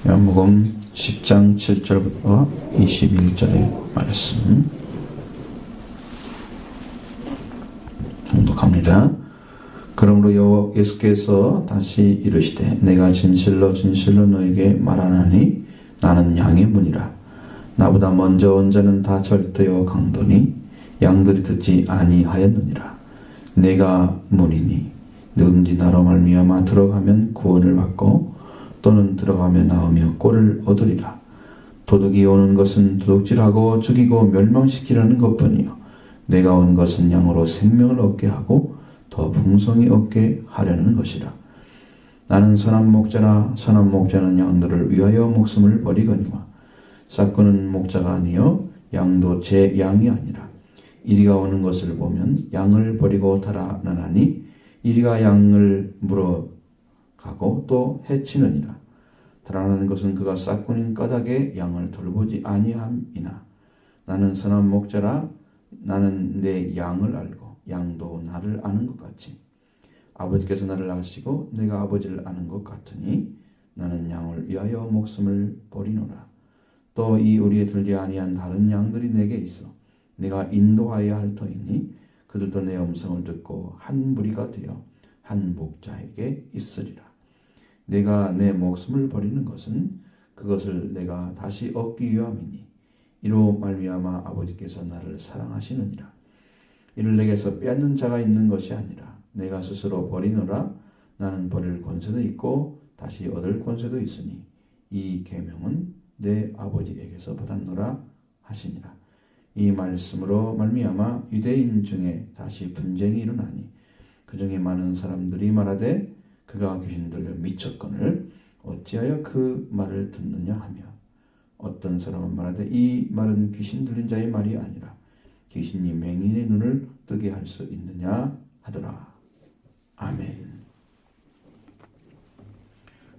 요한복음 10장 7절부터 21절의 말씀 봉독합니다. 그러므로 예수께서 다시 이르시되 내가 진실로 진실로 너에게 말하노니 나는 양의 문이라. 나보다 먼저 온 자는 다 절대요 강도니 양들이 듣지 아니하였느니라. 내가 문이니 누구든지 나로 말미암아 들어가면 구원을 받고 또는 들어가며 나오며 꼴을 얻으리라. 도둑이 오는 것은 도둑질하고 죽이고 멸망시키려는 것뿐이요 내가 온 것은 양으로 생명을 얻게 하고 더 풍성히 얻게 하려는 것이라. 나는 선한 목자라. 선한 목자는 양들을 위하여 목숨을 버리거니와 싹구는 목자가 아니요 양도 제 양이 아니라. 이리가 오는 것을 보면 양을 버리고 달아나나니 이리가 양을 물어가고 또 해치느니라. 달아나는 것은 그가 싹군인 까닭에 양을 돌보지 아니함이나. 나는 선한 목자라. 나는 내 양을 알고 양도 나를 아는 것 같이 아버지께서 나를 아시고 내가 아버지를 아는 것 같으니 나는 양을 위하여 목숨을 버리노라. 또 이 우리에 들지 아니한 다른 양들이 내게 있어 내가 인도하여야 할 터이니 그들도 내 음성을 듣고 한 무리가 되어 한 목자에게 있으리라. 내가 내 목숨을 버리는 것은 그것을 내가 다시 얻기 위함이니 이로 말미암아 아버지께서 나를 사랑하시느니라. 이를 내게서 빼앗는 자가 있는 것이 아니라 내가 스스로 버리노라. 나는 버릴 권세도 있고 다시 얻을 권세도 있으니 이 계명은 내 아버지에게서 받았노라 하시니라. 이 말씀으로 말미암아 유대인 중에 다시 분쟁이 일어나니 그 중에 많은 사람들이 말하되 그가 귀신 들려 미쳤거늘 어찌하여 그 말을 듣느냐 하며 어떤 사람은 말하되 이 말은 귀신 들린 자의 말이 아니라 귀신이 맹인의 눈을 뜨게 할 수 있느냐 하더라. 아멘.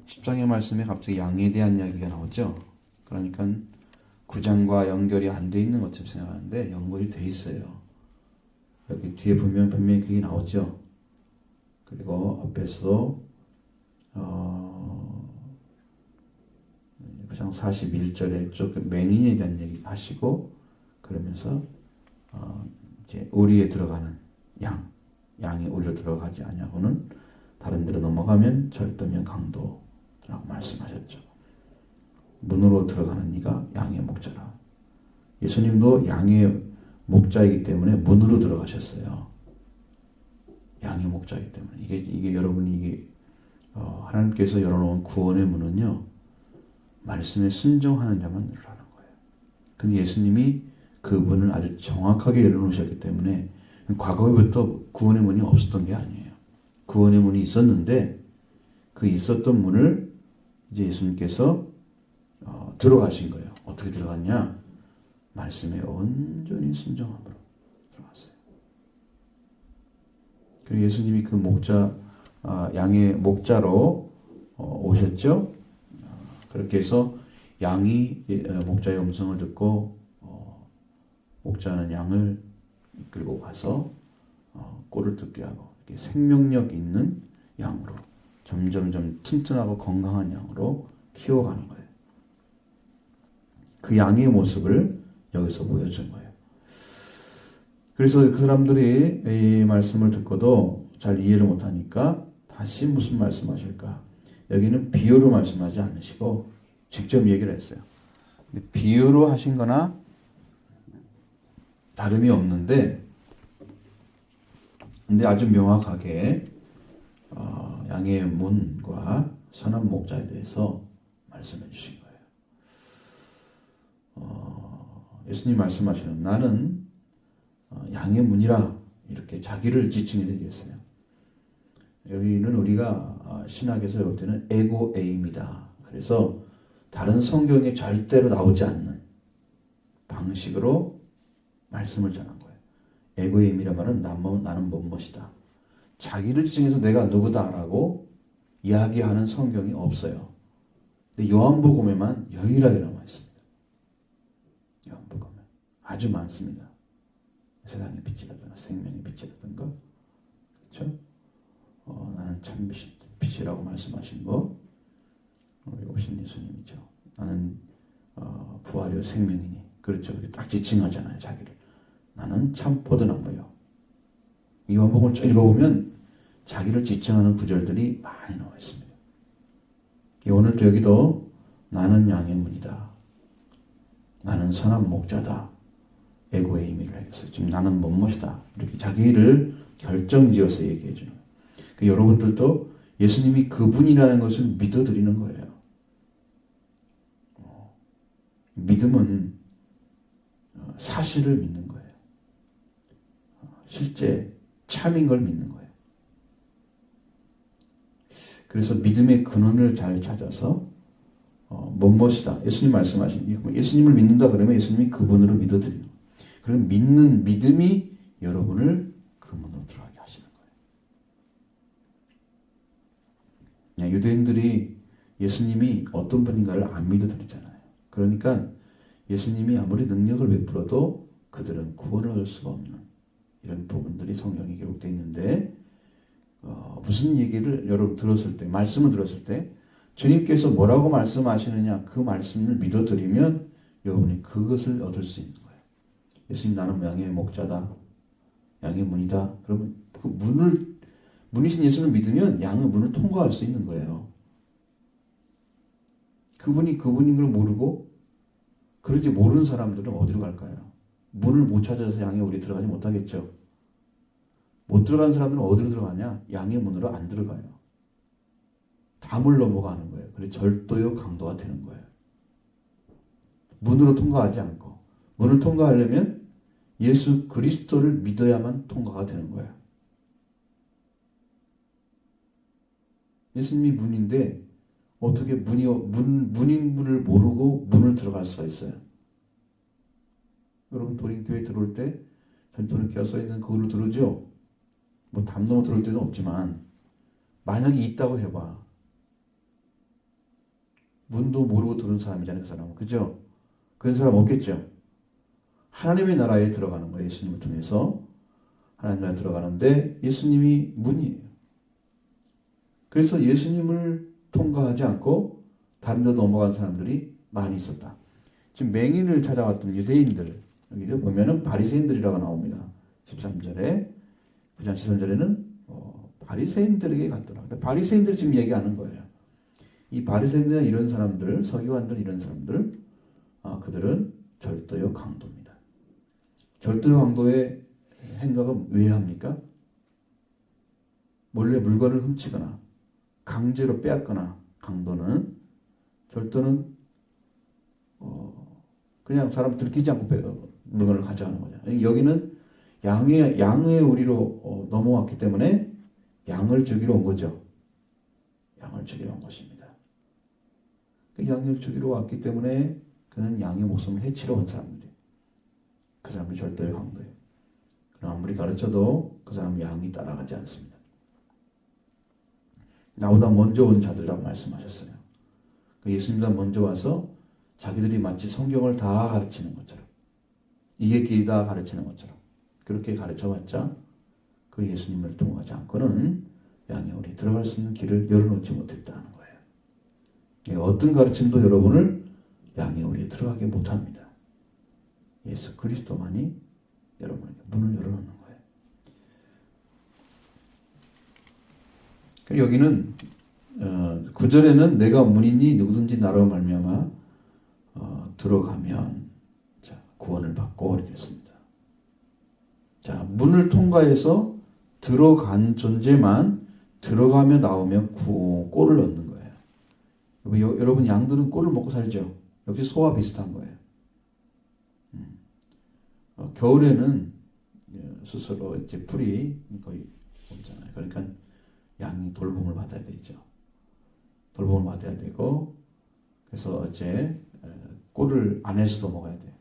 10장의 말씀에 갑자기 양에 대한 이야기가 나오죠. 그러니까 9장과 연결이 안 돼 있는 것처럼 생각하는데 연결이 돼 있어요. 여기 뒤에 보면 분명히 그게 나오죠. 그리고 앞에서 9장 41절에 쭉 맹인에 대한 얘기 하시고 그러면서 이제 우리에 들어가는 양이 우리로 들어가지 아니하고는 다른 데로 넘어가면 절도면 강도라고 말씀하셨죠. 문으로 들어가는 이가 양의 목자라. 예수님도 양의 목자이기 때문에 문으로 들어가셨어요. 양의 목자이기 때문에 이게 여러분이 하나님께서 열어놓은 구원의 문은요 말씀에 순종하는 자만 열라는 거예요. 근데 예수님이 그 문을 아주 정확하게 열어놓으셨기 때문에 과거부터 구원의 문이 없었던 게 아니에요. 구원의 문이 있었는데 그 있었던 문을 이제 예수님께서 들어가신 거예요. 어떻게 들어갔냐? 말씀에 온전히 순종함으로 들어갔어요. 그리고 예수님이 그 양의 목자로 오셨죠. 그렇게 해서 양이 목자의 음성을 듣고 목자는 양을 이끌고 가서 꼴을 듣게 하고 이렇게 생명력 있는 양으로 점점점 튼튼하고 건강한 양으로 키워가는 거예요. 그 양의 모습을 여기서 보여준 거예요. 그래서 그 사람들이 이 말씀을 듣고도 잘 이해를 못하니까 다시 무슨 말씀하실까? 여기는 비유로 말씀하지 않으시고 직접 얘기를 했어요. 근데 비유로 하신 거나 다름이 없는데 근데 아주 명확하게 양의 문과 선한 목자에 대해서 말씀해 주신 거예요. 예수님 말씀하시는 나는 양의 문이라 이렇게 자기를 지칭해 드리겠어요. 여기는 우리가 신학에서 볼 때는 에고에임이다. 그래서 다른 성경에 절대로 나오지 않는 방식으로 말씀을 전한 거예요. 에고에임이란 말은 나는 무엇이다. 자기를 지칭해서 내가 누구다라고 이야기하는 성경이 없어요. 근데 요한복음에만 유일하게 나와 있습니다. 요한복음에 아주 많습니다. 세상의 빛이라든가 생명의 빛이라든가 그렇죠? 나는 참 빛이라고 말씀하신 거 그리고 오신 예수님이죠. 나는 부활이요 생명이니. 그렇죠. 이렇게 딱 지칭하잖아요. 자기를. 나는 참 포도나무요. 이 요한복음을 쭉 읽어보면 자기를 지칭하는 구절들이 많이 나와 있습니다. 오늘도 여기도 나는 양의 문이다. 나는 선한 목자다. 에고의 의미를 하겠어요. 지금 나는 무엇이다. 이렇게 자기를 결정지어서 얘기해 주는 거예요. 그러니까 여러분들도 예수님이 그분이라는 것을 믿어드리는 거예요. 믿음은 사실을 믿는 거예요. 실제 참인 걸 믿는 거예요. 그래서 믿음의 근원을 잘 찾아서 무엇이다. 예수님 말씀하신 예수님을 믿는다 그러면 예수님이 그분으로 믿어드리는 거예요. 그럼 믿는 믿음이 여러분을 그분으로 들어가게 하시는 거예요. 유대인들이 예수님이 어떤 분인가를 안 믿어드리잖아요. 그러니까 예수님이 아무리 능력을 베풀어도 그들은 구원을 얻을 수가 없는 이런 부분들이 성경에 기록되어 있는데 무슨 얘기를 여러분 들었을 때, 말씀을 들었을 때 주님께서 뭐라고 말씀하시느냐 그 말씀을 믿어드리면 여러분이 그것을 얻을 수 있는 거예요. 예수님 나는 양의 목자다. 양의 문이다. 그러면 그 문이신 예수를 믿으면 양의 문을 통과할 수 있는 거예요. 그분이 그분인 걸 모르고 그러지 모르는 사람들은 어디로 갈까요? 문을 못 찾아서 양의 우리 들어가지 못하겠죠. 못 들어가는 사람들은 어디로 들어가냐? 양의 문으로 안 들어가요. 담을 넘어가는 거예요. 그래서 절도요 강도가 되는 거예요. 문으로 통과하지 않고 문을 통과하려면 예수 그리스도를 믿어야만 통과가 되는 거예요. 예수님이 문인데 어떻게 문인 문을 모르고 문을 들어갈 수가 있어요? 여러분 도림교회 들어올 때 전도는 써 있는 그걸로 들어오죠? 뭐 담 넘어 들어올 때는 없지만 만약에 있다고 해봐. 문도 모르고 들은 사람이잖아요. 그 사람은. 그죠? 그런 사람 없겠죠? 하나님의 나라에 들어가는 거예요. 예수님을 통해서. 하나님 나라에 들어가는데 예수님이 문이에요. 그래서 예수님을 통과하지 않고 다른 데 넘어간 사람들이 많이 있었다. 지금 맹인을 찾아왔던 유대인들 여기 보면은 바리새인들이라고 나옵니다. 13절에 9장 13절에는 바리새인들에게 갔더라. 바리새인들이 지금 얘기하는 거예요. 이 바리새인들은 이런 사람들, 서기관들 이런 사람들, 그들은 절도요 강도입니다. 절도요 강도의 행각은 왜 합니까? 몰래 물건을 훔치거나 강제로 빼앗거나 강도는 절도는 그냥 사람 들키지 않고 물건을 가져가는 거잖아요. 여기는 양의 우리로 넘어왔기 때문에 양을 죽이러 온 거죠. 양을 죽이러 온 것입니다. 그 양을 죽이러 왔기 때문에 그는 양의 목숨을 해치러 온 사람들이에요. 그 사람이 절도의 강도예요. 그럼 아무리 가르쳐도 그 사람은 양이 따라가지 않습니다. 나보다 먼저 온 자들이라고 말씀하셨어요. 예수님보다 먼저 와서 자기들이 마치 성경을 다 가르치는 것처럼 이게 길이다 가르치는 것처럼 그렇게 가르쳐봤자 그 예수님을 통하지 않고는 양의 우리 들어갈 수 있는 길을 열어놓지 못했다는 거예요. 어떤 가르침도 여러분을 양의 우리에 들어가게 못합니다. 예수 그리스도만이 여러분에게 문을 열어놓는 거예요. 여기는 9절에는 내가 문이니 누구든지 나로 말미암아 들어가면 구원을 받고 이렇게 했습니다. 자, 문을 통과해서 들어간 존재만 들어가며 나오면 꼴을 얻는 거예요. 여러분 양들은 꼴을 먹고 살죠. 역시 소와 비슷한 거예요. 겨울에는 스스로 이제 풀이 거의 없잖아요. 그러니까 양이 돌봄을 받아야 되죠. 돌봄을 받아야 되고 그래서 어째 꼴을 안에서도 먹어야 돼요.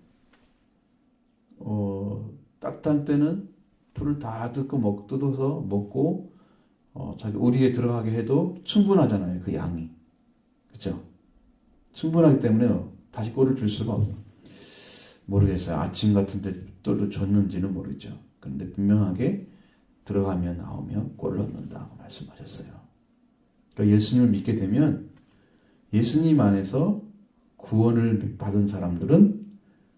따뜻한 때는 풀을 다 뜯어서 먹고 자기 우리에 들어가게 해도 충분하잖아요. 그 양이. 그렇죠? 충분하기 때문에 다시 꼴을 줄 수가 없어요. 모르겠어요. 아침 같은 때 또 줬는지는 모르죠. 그런데 분명하게 들어가면 나오면 꼴을 얻는다고 말씀하셨어요. 그러니까 예수님을 믿게 되면 예수님 안에서 구원을 받은 사람들은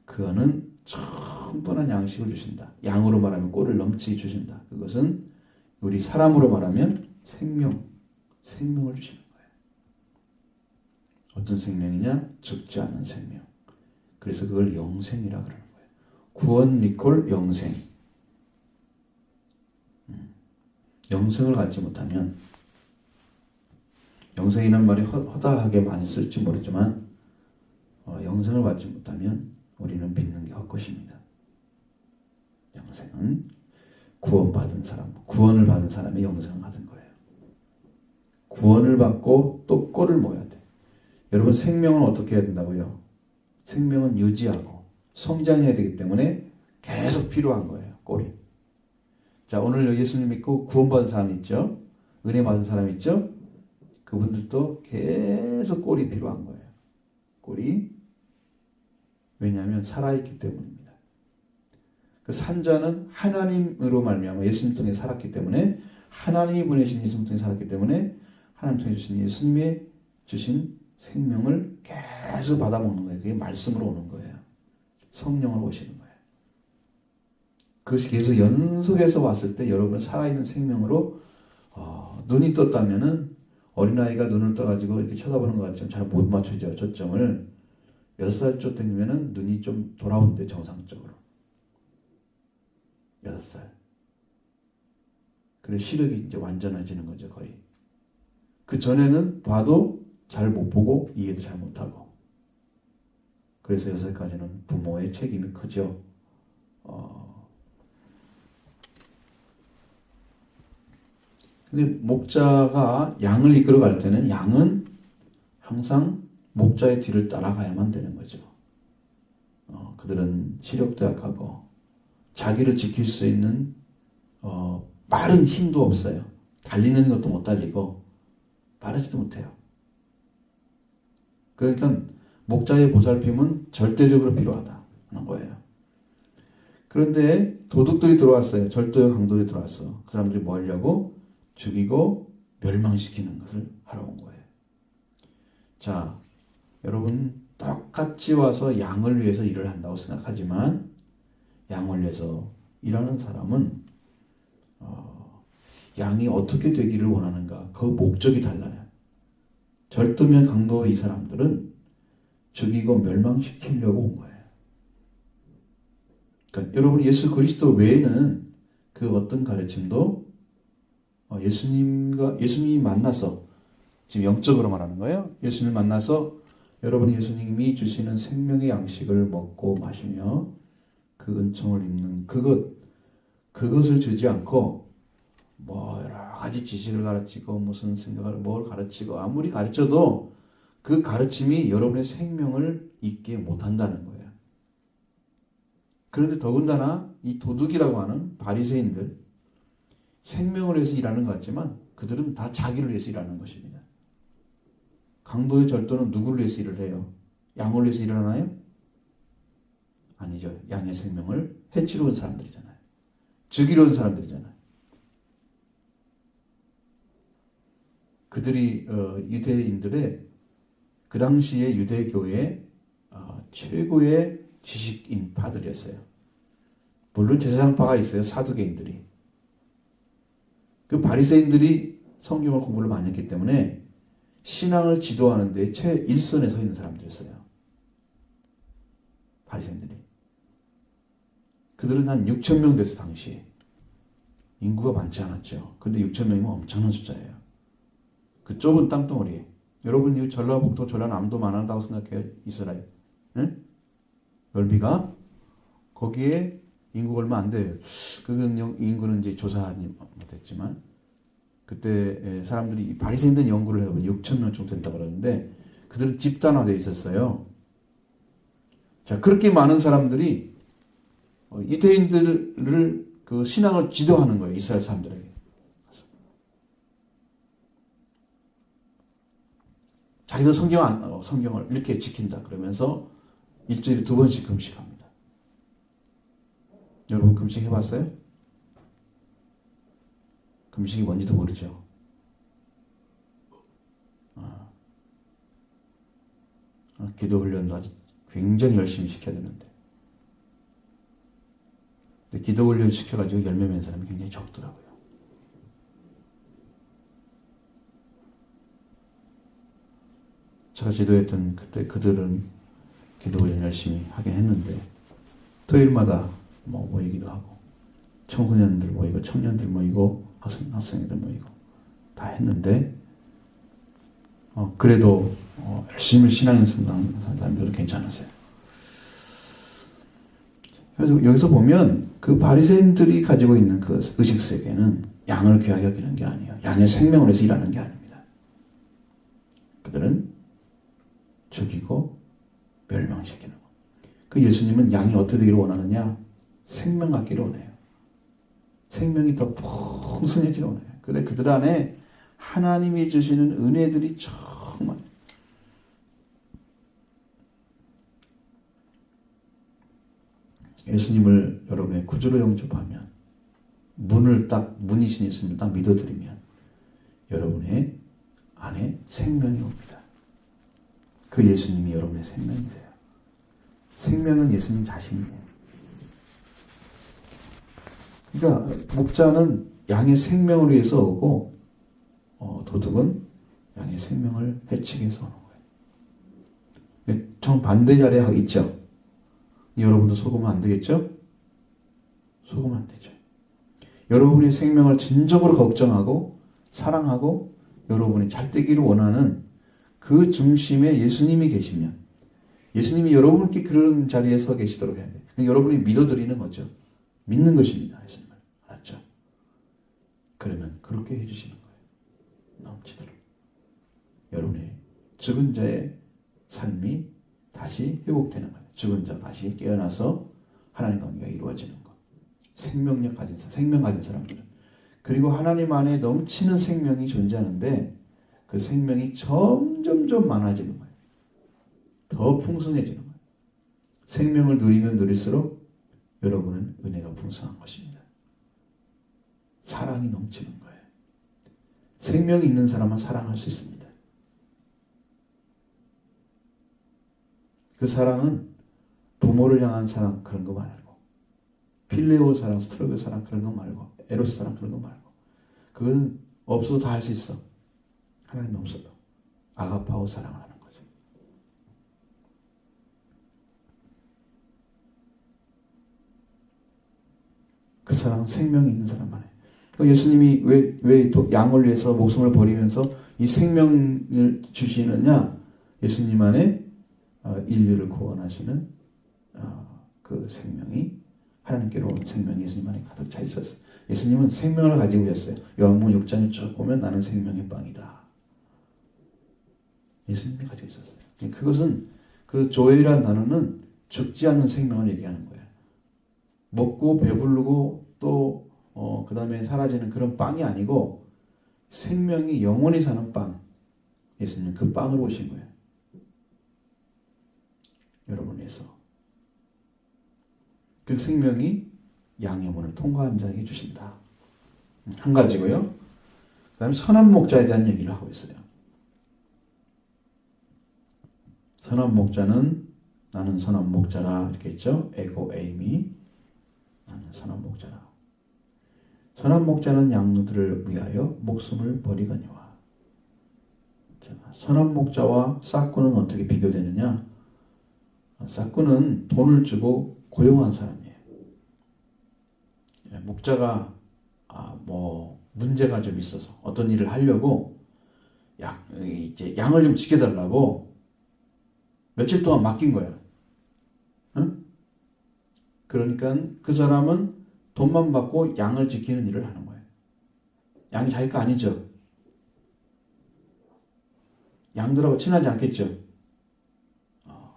그거는 충분한 양식을 주신다. 양으로 말하면 꼴을 넘치게 주신다. 그것은 우리 사람으로 말하면 생명을 주시는 거예요. 어떤 생명이냐? 죽지 않은 생명. 그래서 그걸 영생이라 그러는 거예요. 구원 이퀄 영생. 영생을 갖지 못하면, 영생이란 말이 허다하게 많이 쓸지 모르지만 영생을 받지 못하면 우리는 빚는 게 헛것입니다. 영생은 구원받은 사람, 구원을 받은 사람이 영생을 받은 거예요. 구원을 받고 또 꼴을 모여야 돼. 여러분, 생명은 어떻게 해야 된다고요? 생명은 유지하고 성장해야 되기 때문에 계속 필요한 거예요. 꼴이. 자, 오늘 예수님 믿고 구원받은 사람 있죠? 은혜 받은 사람 있죠? 그분들도 계속 꼴이 필요한 거예요. 꼴이. 왜냐하면 살아있기 때문입니다. 그 산자는 하나님으로 말미암아 예수님 통해 살았기 때문에, 하나님이 보내신 예수님 통해 살았기 때문에 하나님 통해 주신 예수님의 주신 생명을 계속 받아먹는 거예요. 그게 말씀으로 오는 거예요. 성령으로 오시는 거예요. 그것이 계속 연속해서 왔을 때 여러분은 살아있는 생명으로 눈이 떴다면은, 어린아이가 눈을 떠가지고 이렇게 쳐다보는 것 같지만 잘 못 맞추죠. 초점을. 6살쯤 되면은 눈이 좀 돌아온대, 정상적으로. 6살. 그래, 시력이 이제 완전해지는 거죠, 거의. 그 전에는 봐도 잘 못 보고 이해도 잘 못하고. 그래서 6살까지는 부모의 책임이 크죠. 근데 목자가 양을 이끌어 갈 때는 양은 항상 목자의 뒤를 따라가야만 되는 거죠. 그들은 시력도 약하고 자기를 지킬 수 있는 빠른 힘도 없어요. 달리는 것도 못 달리고 빠르지도 못해요. 그러니까 목자의 보살핌은 절대적으로 필요하다는 거예요. 그런데 도둑들이 들어왔어요. 절도의 강도들이 들어왔어. 그 사람들이 뭐 하려고? 죽이고 멸망시키는 것을 하러 온 거예요. 자, 여러분, 똑같이 와서 양을 위해서 일을 한다고 생각하지만, 양을 위해서 일하는 사람은 양이 어떻게 되기를 원하는가, 그 목적이 달라요. 절도면 강도 이 사람들은 죽이고 멸망시키려고 온 거예요. 그러니까 여러분, 예수 그리스도 외에는 그 어떤 가르침도 예수님이 만나서, 지금 영적으로 말하는 거예요. 예수님을 만나서 여러분, 예수님이 주시는 생명의 양식을 먹고 마시며 그 은총을 입는 그것을 주지 않고 뭐 여러 가지 지식을 가르치고 무슨 생각을 뭘 가르치고 아무리 가르쳐도 그 가르침이 여러분의 생명을 잊게 못한다는 거예요. 그런데 더군다나 이 도둑이라고 하는 바리새인들, 생명을 위해서 일하는 것 같지만 그들은 다 자기를 위해서 일하는 것입니다. 강도의 절도는 누구를 위해서 일을 해요? 양을 위해서 일을 하나요? 아니죠. 양의 생명을 해치러 온 사람들이잖아요. 죽이러 온 사람들이잖아요. 그들이 유대인들의 그 당시의 유대교의 최고의 지식인파들이었어요. 물론 제사장파가 있어요. 사두개인들이. 그 바리새인들이 성경을 공부를 많이 했기 때문에 신앙을 지도하는 데 최일선에 서 있는 사람들이었어요. 바리새인들이. 그들은 한 6천 명 됐어, 당시에. 인구가 많지 않았죠. 근데 6천 명이면 엄청난 숫자예요. 그 좁은 땅덩어리에. 여러분, 이 전라북도, 전라남도 만한다고 생각해요, 이스라엘. 네? 넓이가? 거기에 인구가 얼마 안 돼요. 그 인구는 이제 조사하지 못했지만, 그때 사람들이, 바리새인들 연구를 해보면 6천 명 정도 된다고 그러는데, 그들은 집단화되어 있었어요. 자, 그렇게 많은 사람들이 유대인들을 그 신앙을 지도하는 거예요, 이스라엘 사람들에게. 자기도 성경을 이렇게 지킨다 그러면서 일주일에 2번씩 금식합니다. 여러분, 금식 해봤어요? 금식이 뭔지도 모르죠. 기도 훈련도 아주 굉장히 열심히 시켜야 되는데. 근데 기도 훈련 시켜가지고 열매 맺는 사람이 굉장히 적더라고요. 제가 지도했던 그때 그들은 기도 훈련 열심히 하긴 했는데, 토요일마다 모이기도 하고, 청소년들 모이고, 청년들 모이고, 학생들 모이고, 다 했는데, 그래도 열심히 신앙생활 하는 사람들은 괜찮았어요. 그래서 여기서 보면 그 바리새인들이 가지고 있는 그 의식 세계는 양을 귀하게 여기는 게 아니에요. 양의 생명을 위해서 일하는 게 아닙니다. 그들은 죽이고 멸망시키는 거. 그 예수님은 양이 어떻게 되기를 원하느냐? 생명 갖기를 원해요. 생명이 더 풍성해지기를 원해요. 근데 그들 안에 하나님이 주시는 은혜들이 정말 예수님을 여러분의 구주로 영접하면 문이신 예수님을 딱 믿어드리면 여러분의 안에 생명이 옵니다. 그 예수님이 여러분의 생명이세요. 생명은 예수님 자신이에요. 그러니까 목자는 양의 생명을 위해서 오고 도둑은 양의 생명을 해치기 위해서 오는 거예요. 정반대 자리에 있죠. 여러분도 속으면 안 되겠죠? 속으면 안 되죠. 여러분의 생명을 진정으로 걱정하고 사랑하고 여러분이 잘 되기를 원하는 그 중심에 예수님이 계시면 예수님이 여러분께 그런 자리에 서 계시도록 해야 돼요. 여러분이 믿어드리는 거죠. 믿는 것입니다. 예수님을. 알았죠? 그러면 그렇게 해주시는 거예요. 넘치도록. 여러분의 죽은 자의 삶이 다시 회복되는 거예요. 죽은 자 다시 깨어나서 하나님 관계가 이루어지는 것. 생명력 가진 사람, 생명 가진 사람들은. 그리고 하나님 안에 넘치는 생명이 존재하는데 그 생명이 점점점 많아지는 거예요. 더 풍성해지는 거예요. 생명을 누리면 누릴수록 여러분은 은혜가 풍성한 것입니다. 사랑이 넘치는 거예요. 생명이 있는 사람은 사랑할 수 있습니다. 그 사랑은 부모를 향한 사랑 그런 거 말고 필레오 사랑, 스트로베 사랑 그런 거 말고 에로스 사랑 그런 거 말고 그건 없어도 다 할 수 있어. 하나님 없어도 아가파오 사랑을 하는 거죠. 그 사랑은 생명이 있는 사람만 해. 예수님이 왜 양을 위해서 목숨을 버리면서 이 생명을 주시느냐? 예수님 안에 인류를 구원하시는 그 생명이 하나님께로 온 생명이 예수님 안에 가득 차 있었어요. 예수님은 생명을 가지고 계셨어요. 요한복음 6장에 쭉 보면 나는 생명의 빵이다. 예수님이 가지고 있었어요. 그것은 그 조엘이라는 단어는 죽지 않는 생명을 얘기하는 거예요. 먹고 배부르고 또 그 다음에 사라지는 그런 빵이 아니고 생명이 영원히 사는 빵. 예수님은 그 빵으로 오신 거예요. 여러분 위해서. 그 생명이 양의 문을 통과한 자에게 주신다. 한 가지고요. 그 다음에 선한 목자에 대한 얘기를 하고 있어요. 선한 목자는 나는 선한 목자라 이렇게 했죠. 에고 에이미 나는 선한 목자라. 선한 목자는 양들을 위하여 목숨을 버리거니와. 선한 목자와 싹구는 어떻게 비교되느냐? 싹구는 돈을 주고 고용한 사람이에요. 목자가 문제가 좀 있어서 어떤 일을 하려고 이제 양을 좀 지켜달라고 며칠 동안 맡긴 거예요. 응? 그러니까 그 사람은 돈만 받고 양을 지키는 일을 하는 거예요. 양이 자기 거 아니죠. 양들하고 친하지 않겠죠.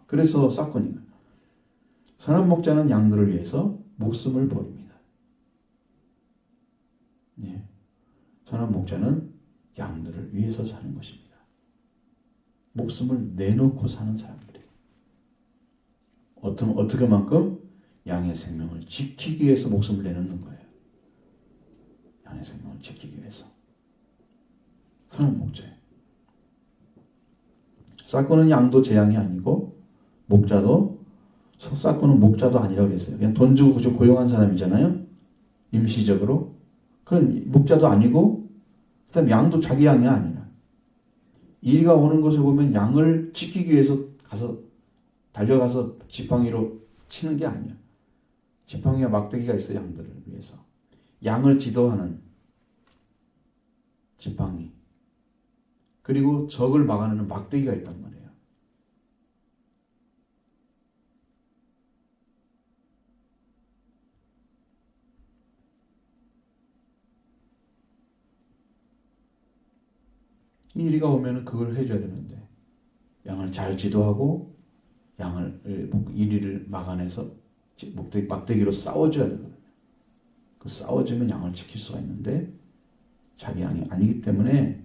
그래서 싹군인 거예요. 선한 목자는 양들을 위해서 목숨을 버립니다. 네. 선한 목자는 양들을 위해서 사는 것입니다. 목숨을 내놓고 사는 사람들이에요. 어떻게만큼? 양의 생명을 지키기 위해서 목숨을 내놓는 거예요. 양의 생명을 지키기 위해서. 선한 목자예요. 싹구는 양도 재앙이 아니고 목자도 싹구는 목자도 아니라고 그랬어요. 그냥 돈 주고 그저 고용한 사람이잖아요. 임시적으로. 그건 목자도 아니고 그다음 양도 자기 양이 아니라 이리가 오는 것을 보면 양을 지키기 위해서 가서 달려가서 지팡이로 치는 게 아니야. 지팡이와 막대기가 있어 양들을 위해서. 양을 지도하는 지팡이. 그리고 적을 막아내는 막대기가 있단 말이에요. 이리가 오면은 그걸 해줘야 되는데 양을 잘 지도하고 양을 이리를 막아내서 막대기로 싸워줘야 되거든요. 그 싸워주면 양을 지킬 수가 있는데 자기 양이 아니기 때문에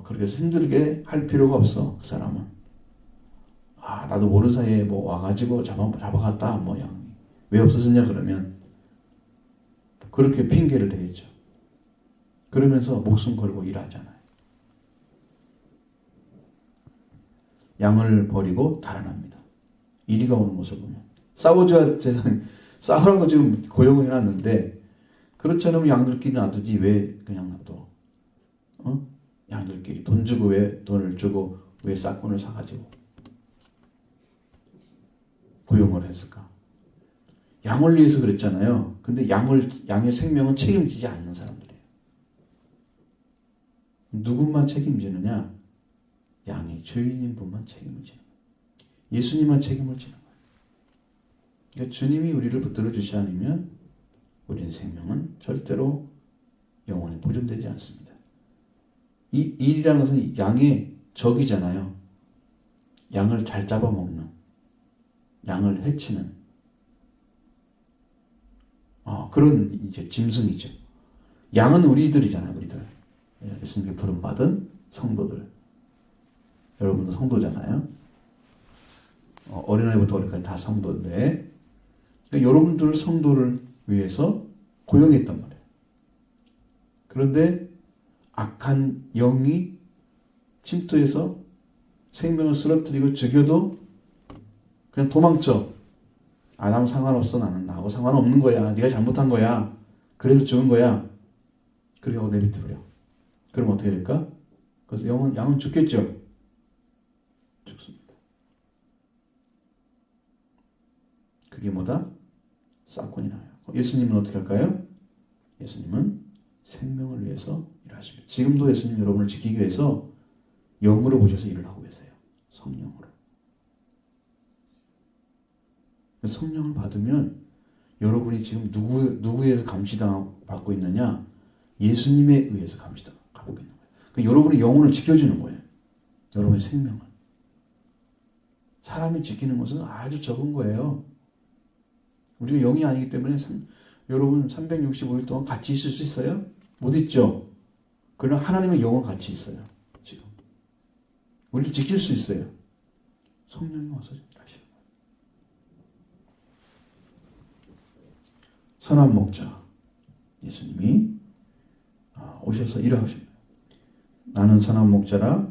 그렇게 힘들게 할 필요가 없어. 그 사람은 나도 모르는 사이에 뭐 와가지고 잡아갔다 뭐 양이 왜 없어졌냐 그러면 그렇게 핑계를 대겠죠. 그러면서 목숨 걸고 일하잖아요. 양을 버리고 달아납니다. 이리가 오는 모습을 보면 싸워줘야 싸우라고 지금 고용을 해놨는데 그렇지 않으면 양들끼리 놔두지 왜 그냥 놔둬? 양들끼리 돈 주고 왜 돈을 주고 왜 싹군을 사가지고 고용을 했을까? 양을 위해서 그랬잖아요. 근데 양의 생명은 책임지지 않는 사람들이에요. 누구만 책임지느냐? 양의 주인인 분만 책임을 지는 거예요. 예수님만 책임을 지는 거예요. 그러니까 주님이 우리를 붙들어 주지 않으면 우리의 생명은 절대로 영원히 보존되지 않습니다. 이 일이라는 것은 양의 적이잖아요. 양을 잘 잡아먹는, 양을 해치는 그런 이제 짐승이죠. 양은 우리들이잖아요, 우리들. 예수님께 부름받은 성도들. 여러분도 성도잖아요. 어린아이부터 어른까지 다 성도인데, 그러니까 여러분들 성도를 위해서 고용했단 말이에요. 그런데 악한 영이 침투해서 생명을 쓰러뜨리고 죽여도 그냥 도망쳐. 나하고 상관없어. 나는 나하고 상관없는 거야. 네가 잘못한 거야. 그래서 죽은 거야. 그러고 내비둬버려. 그럼 어떻게 될까? 그래서 양은 죽겠죠. 죽습니다. 그게 뭐다? 싹군이 나요. 예수님은 어떻게 할까요? 예수님은 생명을 위해서 일하십니다. 지금도 예수님 여러분을 지키기 위해서 영으로 오셔서 일을 하고 계세요. 성령으로. 성령을 받으면 여러분이 지금 누구에서 감시받고 있느냐? 예수님에 의해서 감시받고 있는 거예요. 그러니까 여러분의 영혼을 지켜주는 거예요. 여러분의 생명을. 사람이 지키는 것은 아주 적은 거예요. 우리가 영이 아니기 때문에 여러분 365일 동안 같이 있을 수 있어요? 못 있죠? 그러나 하나님의 영은 같이 있어요. 지금. 우리를 지킬 수 있어요. 성령이 와서 일하시는 거예요. 선한 목자 예수님이 오셔서 일하십니다. 나는 선한 목자라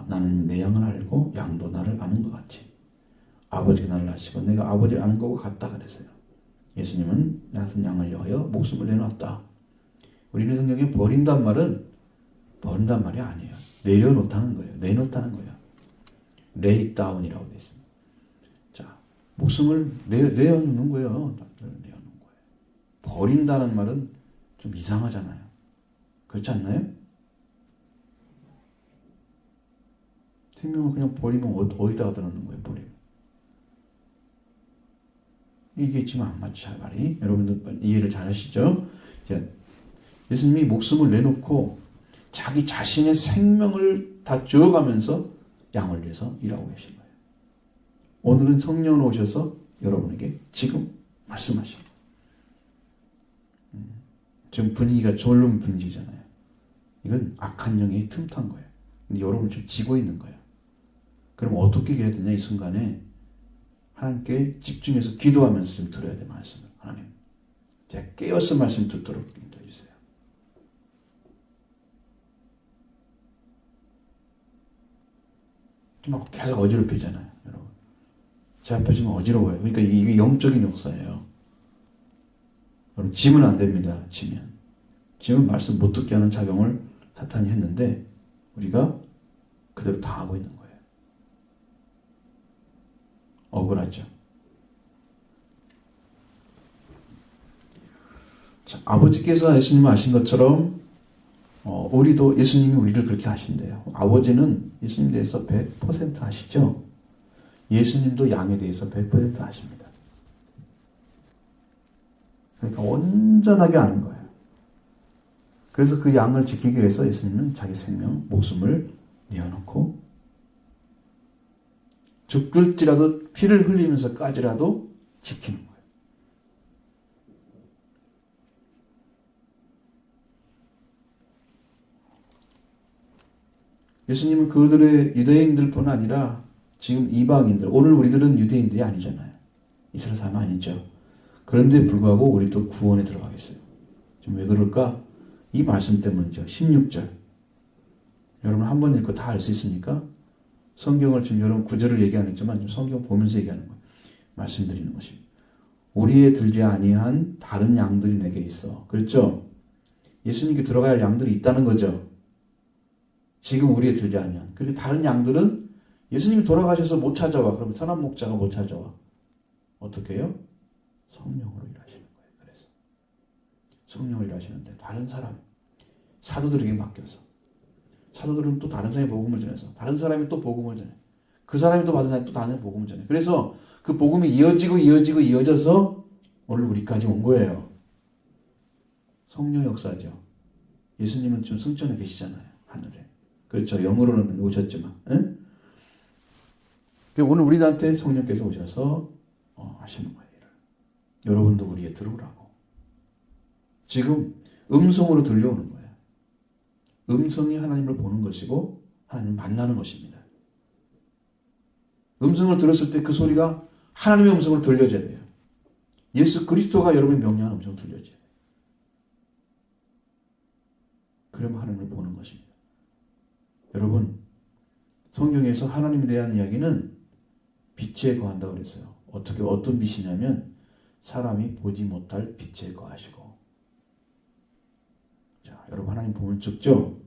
나는 내 양을 알고 양도 나를 아는 것 같이 아버지가 나를 아시고 내가 아버지를 아는 것과 같다 그랬어요. 예수님은 나 같은 양을 위하여 목숨을 내놓았다. 우리는 성경에 버린단 말은 버린단 말이 아니에요. 내려놓다는 거예요. 내놓다는 거예요. lay down이라고 되어 있습니다. 자, 목숨을 내어놓는 거예요. 내어놓는 거예요. 버린다는 말은 좀 이상하잖아요. 그렇지 않나요? 생명을 그냥 버리면 어디다가 넣는 거예요? 버리면. 이게 지금 안 맞죠, 말이. 여러분들 이해를 잘 하시죠? 예수님이 목숨을 내놓고 자기 자신의 생명을 다 주어가면서 양을 위해서 일하고 계신 거예요. 오늘은 성령으로 오셔서 여러분에게 지금 말씀하시는 거예요. 지금 분위기가 졸른 분위기잖아요. 이건 악한 영이 틈탄 거예요. 근데 여러분 지금 지고 있는 거예요. 그럼 어떻게 해야 되냐, 이 순간에 하나님께 집중해서 기도하면서 좀 들어야 돼, 말씀을. 하나님, 제가 깨어서 말씀 듣도록 인도해 주세요. 막 계속 어지럽히잖아요, 여러분. 제 앞에 지금 어지러워요. 그러니까 이게 영적인 역사예요. 여러분, 지면 안 됩니다, 지면 말씀 못 듣게 하는 작용을 사탄이 했는데, 우리가 그대로 당하고 있는 거예요. 억울하죠. 자, 아버지께서 예수님을 아신 것처럼 우리도 예수님이 우리를 그렇게 아신대요. 아버지는 예수님에 대해서 100% 아시죠? 예수님도 양에 대해서 100% 아십니다. 그러니까 온전하게 아는 거예요. 그래서 그 양을 지키기 위해서 예수님은 자기 생명, 목숨을 내어놓고 죽을지라도 피를 흘리면서까지라도 지키는 거예요. 예수님은 그들의 유대인들뿐 아니라 지금 이방인들, 오늘 우리들은 유대인들이 아니잖아요. 이스라엘 사람 아니죠. 그런데 불구하고 우리도 구원에 들어가겠어요. 좀 왜 그럴까? 이 말씀 때문이죠. 16절. 여러분 한 번 읽고 다 알 수 있습니까? 성경을 지금 여러분 구절을 얘기하는 있지만 지금 성경 보면서 얘기하는 거예요. 말씀드리는 것입니다. 우리에 들지 아니한 다른 양들이 내게 있어. 그렇죠? 예수님께 들어가야 할 양들이 있다는 거죠. 지금 우리에 들지 아니한. 그리고 다른 양들은 예수님이 돌아가셔서 못 찾아와. 그러면 선한 목자가 못 찾아와. 어떻게 해요? 성령으로 일하시는 거예요. 그래서 성령으로 일하시는데 다른 사람, 사도들에게 맡겨서 사도들은 또 다른 사람이 복음을 전해서 다른 사람이 또 복음을 전해. 그 사람이 또 받은 사람이 또 다른 사람이 복음을 전해. 그래서 그 복음이 이어져서 오늘 우리까지 온 거예요. 성령 역사죠. 예수님은 지금 승천에 계시잖아요. 하늘에. 그렇죠. 영으로는 오셨지만. 오늘 우리한테 성령께서 오셔서 하시는 거예요. 여러분도 우리에 들어오라고. 지금 음성으로 들려오는 거예요. 음성이 하나님을 보는 것이고 하나님을 만나는 것입니다. 음성을 들었을 때 그 소리가 하나님의 음성으로 들려져야 돼요. 예수 그리스도가 여러분이 명령하는 음성으로 들려져야 돼요. 그러면 하나님을 보는 것입니다. 여러분, 성경에서 하나님에 대한 이야기는 빛에 거한다고 그랬어요. 어떤 빛이냐면 사람이 보지 못할 빛에 거하시고. 자, 여러분 하나님 보면 죽죠?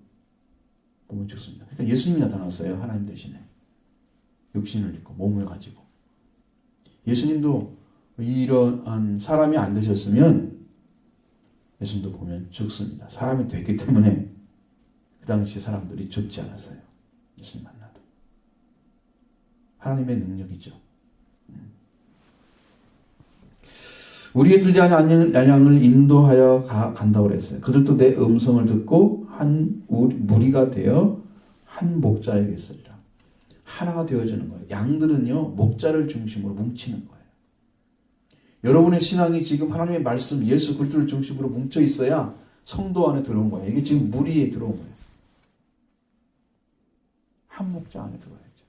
보면 죽습니다. 그러니까 예수님이 나타났어요. 하나님 대신에. 육신을 입고 몸을 가지고. 예수님도 이러한 사람이 안 되셨으면 예수님도 보면 죽습니다. 사람이 됐기 때문에 그 당시 사람들이 죽지 않았어요. 예수님 만나도. 하나님의 능력이죠. 우리에 들지 않은 양을 인도하여 간다고 그랬어요. 그들도 내 음성을 듣고 한 무리가 되어 한 목자에게 있으리라. 하나가 되어지는 거예요. 양들은요, 목자를 중심으로 뭉치는 거예요. 여러분의 신앙이 지금 하나님의 말씀, 예수 그리스도를 중심으로 뭉쳐 있어야 성도 안에 들어온 거예요. 이게 지금 무리에 들어온 거예요. 한 목자 안에 들어야죠.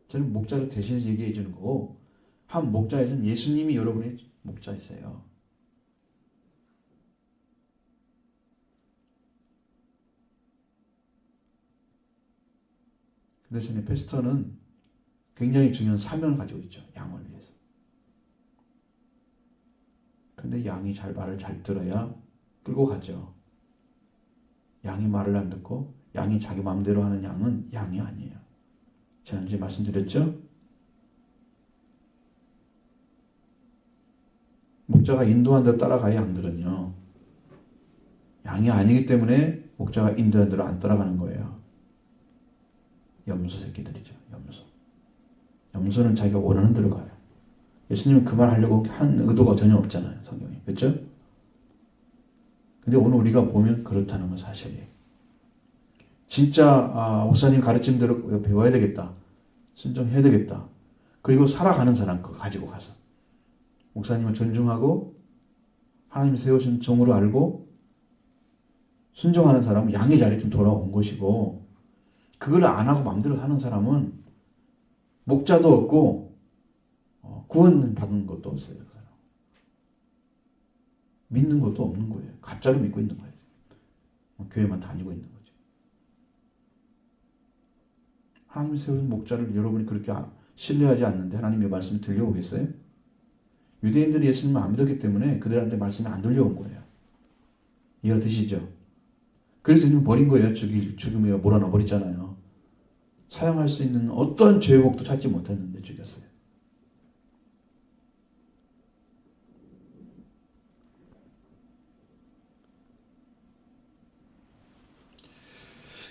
저는 목자를 대신해서 얘기해 주는 거고, 한 목자에서는 예수님이 여러분의 목자이세요. 그 대신에 패스터는 굉장히 중요한 사명을 가지고 있죠. 양을 위해서. 근데 양이 말을 잘 들어야 끌고 가죠. 양이 말을 안 듣고 양이 자기 마음대로 하는 양은 양이 아니에요. 지난주에 말씀드렸죠? 목자가 인도한 대로 따라가야 양들은요. 양이 아니기 때문에 목자가 인도한 대로 안 따라가는 거예요. 염소 새끼들이죠. 염소는 자기가 원하는 대로 가요. 예수님은 그 말 하려고 한 의도가 전혀 없잖아요. 성경에. 그렇죠? 근데 오늘 우리가 보면 그렇다는 건 사실이에요. 진짜 목사님 가르친 대로 배워야 되겠다. 순종해야 되겠다. 그리고 살아가는 사람 그거 가지고 가서 목사님을 존중하고 하나님이 세우신 종으로 알고 순종하는 사람은 양의 자리에 좀 돌아온 것이고, 그걸 안 하고 마음대로 사는 사람은 목자도 없고 구원 받은 것도 없어요. 그 사람. 믿는 것도 없는 거예요. 가짜로 믿고 있는 거예요. 교회만 다니고 있는 거죠. 하나님이 세우신 목자를 여러분이 그렇게 신뢰하지 않는데 하나님의 말씀이 들려오겠어요? 유대인들이 예수님을 안 믿었기 때문에 그들한테 말씀이 안 들려온 거예요. 이해가 되시죠? 그래서 예수님 버린 거예요. 죽임에 몰아넣어 버렸잖아요. 사용할 수 있는 어떤 죄목도 찾지 못했는데 죽였어요.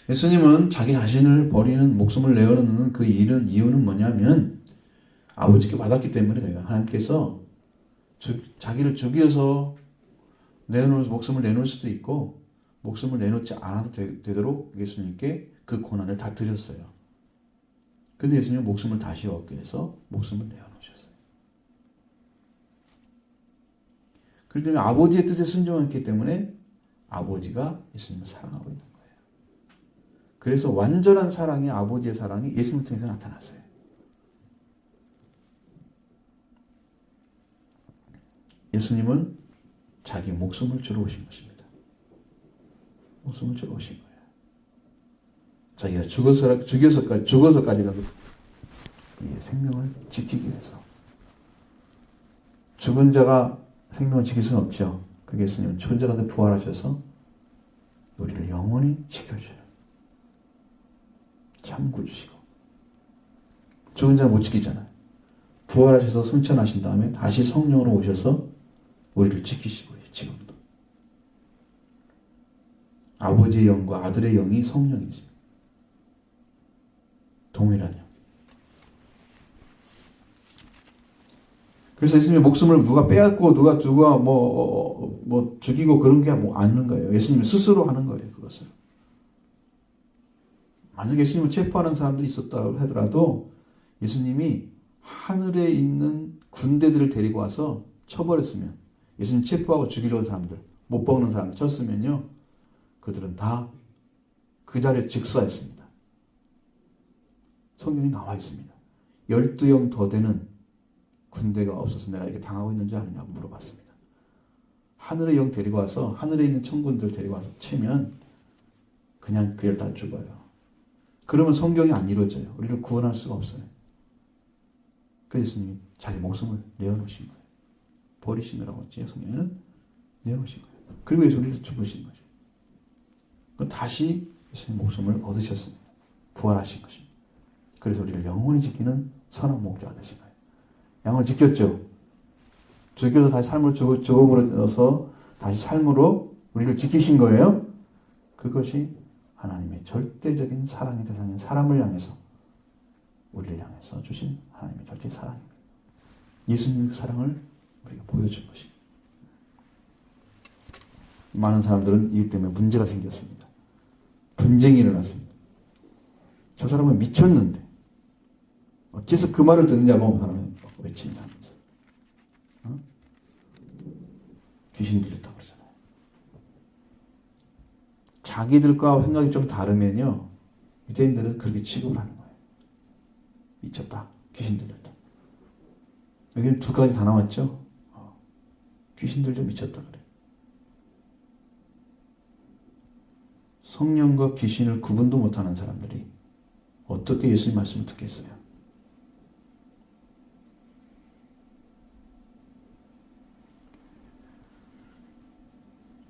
예수님은 자기 자신을 버리는, 목숨을 내어놓는 그 이유는 뭐냐면 아버지께 받았기 때문에 그래요. 하나님께서 자기를 죽여서 목숨을 내놓을 수도 있고 목숨을 내놓지 않아도 되도록 예수님께 그 고난을 다 드렸어요. 근데 예수님은 목숨을 다시 얻기 위해서 목숨을 내어놓으셨어요. 그렇기 때문에 아버지의 뜻에 순종했기 때문에 아버지가 예수님을 사랑하고 있는 거예요. 그래서 완전한 사랑이, 아버지의 사랑이 예수님을 통해서 나타났어요. 예수님은 자기 목숨을 주러 오신 것입니다. 목숨을 주러 오신 거예요. 자기가 죽어서까지라도 이 생명을 지키기 위해서. 죽은 자가 생명을 지킬 수는 없죠. 그게 예수님은 천자가도 부활하셔서 우리를 영원히 지켜주는 참 구주시고, 죽은 자 못 지키잖아요. 부활하셔서 승천하신 다음에 다시 성령으로 오셔서 우리를 지키시고, 지금도 아버지의 영과 아들의 영이 성령이지, 동일한 영. 그래서 예수님의 목숨을 누가 빼앗고 누가 죽이고 그런 게 뭐 않는 거예요. 예수님 스스로 하는 거예요. 그것을. 만약에 예수님을 체포하는 사람들이 있었다 하더라도 예수님이 하늘에 있는 군대들을 데리고 와서 쳐버렸으면, 예수님 체포하고 죽이려는 사람들, 못 먹는 사람들 쳤으면요, 그들은 다 그 자리에 즉사했습니다. 성경이 나와 있습니다. 12영 더 되는 군대가 없어서 내가 이렇게 당하고 있는지 아느냐고 물어봤습니다. 하늘의 영 데리고 와서, 하늘에 있는 천군들 데리고 와서 치면 그냥 그들 다 죽어요. 그러면 성경이 안 이루어져요. 우리를 구원할 수가 없어요. 그래서 예수님이 자기 목숨을 내어놓으신 거예요. 버리시느라고 했지, 성경에는 내어놓으신 거예요. 그리고 예수 우리를 죽으신 거죠. 다시 예수님 목숨을 얻으셨습니다. 부활하신 것입니다. 그래서 우리를 영원히 지키는 선한 목자가 되신 거예요. 양을 지켰죠. 죽여서 다시 삶을 죽음으로서 다시 삶으로 우리를 지키신 거예요. 그것이 하나님의 절대적인 사랑의 대상인 사람을 향해서, 우리를 향해서 주신 하나님의 절대 사랑입니다. 예수님의 그 사랑을 우리가 보여준 것입니다. 많은 사람들은 이것 때문에 문제가 생겼습니다. 분쟁이 일어났습니다. 저 사람은 미쳤는데 어째서 그 말을 듣느냐고 사람은 외치는 사람이 있어요. 귀신 들렸다고 그러잖아요. 자기들과 생각이 좀 다르면요, 유대인들은 그렇게 취급을 하는 거예요. 미쳤다, 귀신 들렸다. 여기는 두 가지 다 나왔죠. 귀신 들려 미쳤다 그래. 성령과 귀신을 구분도 못하는 사람들이 어떻게 예수님 말씀을 듣겠어요?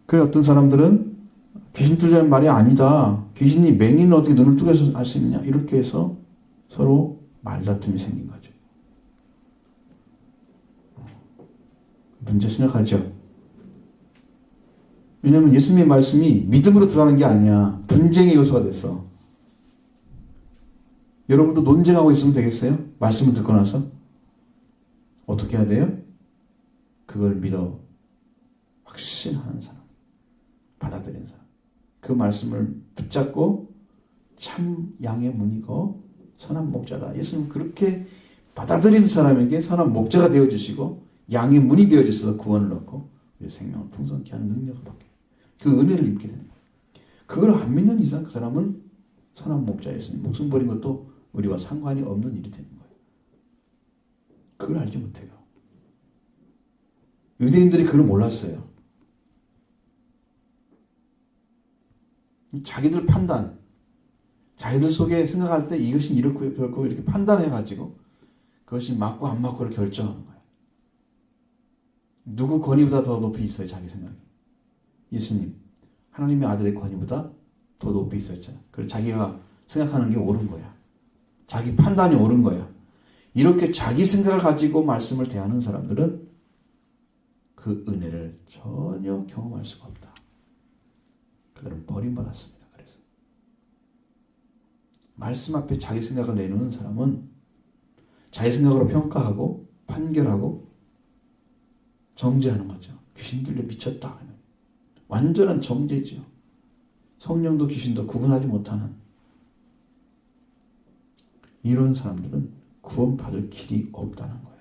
그래, 어떤 사람들은 귀신 들리는 말이 아니다. 귀신이 맹인은 어떻게 눈을 뜨고 할 수 있느냐. 이렇게 해서 서로 말다툼이 생긴 거죠. 문제 생각하죠. 왜냐하면 예수님의 말씀이 믿음으로 들어가는 게 아니야. 분쟁의 요소가 됐어. 여러분도 논쟁하고 있으면 되겠어요? 말씀을 듣고 나서? 어떻게 해야 돼요? 그걸 믿어 확신하는 사람, 받아들이는 사람, 그 말씀을 붙잡고 참 양의 문이고 선한 목자다. 예수님 그렇게 받아들이는 사람에게 선한 목자가 되어주시고 양의 문이 되어주셔서 구원을 얻고 우리 생명을 풍성케 하는 능력을 받게, 그 은혜를 입게 되는 거예요. 그걸 안 믿는 이상 그 사람은 선한 목자 예수님 목숨 버린 것도 우리와 상관이 없는 일이 되는 거예요. 그걸 알지 못해요. 유대인들이 그걸 몰랐어요. 자기들 판단, 자기들 속에 생각할 때 이것이 이렇고 그렇고 이렇게 판단해가지고 그것이 맞고 안 맞고를 결정하는 거예요. 누구 권위보다 더 높이 있어요, 자기 생각이. 예수님, 하나님의 아들의 권위보다 더 높이 있었잖아요. 그래서 자기가 생각하는 게 옳은 거야. 자기 판단이 옳은 거야. 이렇게 자기 생각을 가지고 말씀을 대하는 사람들은 그 은혜를 전혀 경험할 수가 없다. 그들은 버림받았습니다. 그래서 말씀 앞에 자기 생각을 내놓는 사람은 자기 생각으로 평가하고 판결하고 정죄하는 거죠. 귀신 들려 미쳤다. 완전한 정죄죠. 성령도 귀신도 구분하지 못하는 이런 사람들은 구원받을 길이 없다는 거예요.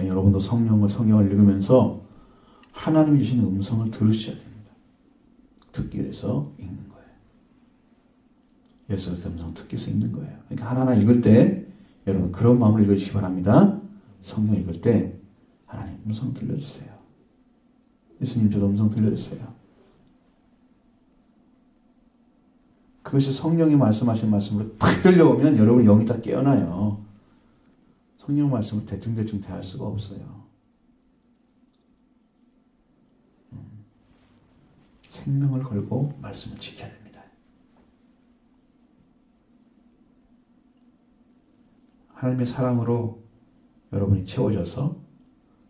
여러분도 성경을 읽으면서 하나님이 주시는 음성을 들으셔야 됩니다. 듣기 위해서 읽는 거예요. 예수 그리스도의 음성 듣기 위해서 읽는 거예요. 그러니까 하나하나 읽을 때 여러분 그런 마음으로 읽어주시기 바랍니다. 성경 읽을 때 하나님 음성 들려주세요. 예수님 저도 음성 들려주세요. 그것이 성령이 말씀하신 말씀으로 탁 들려오면 여러분 영이 다 깨어나요. 성령 말씀을 대충대충 대할 수가 없어요. 생명을 걸고 말씀을 지켜야 됩니다. 하나님의 사랑으로 여러분이 채워져서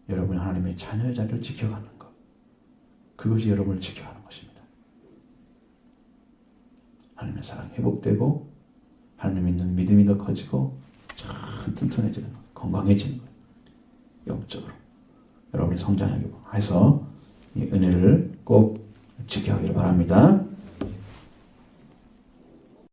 여러분이 하나님의 자녀의 자리를 지켜가는 것. 그것이 여러분을 지켜가는 것입니다. 하나님의 사랑이 회복되고 하나님 있는 믿음이 더 커지고 참 튼튼해지는 것. 건강해지는 것. 영적으로. 여러분이 성장하게 해서 이 은혜를 꼭 지켜가기를 바랍니다.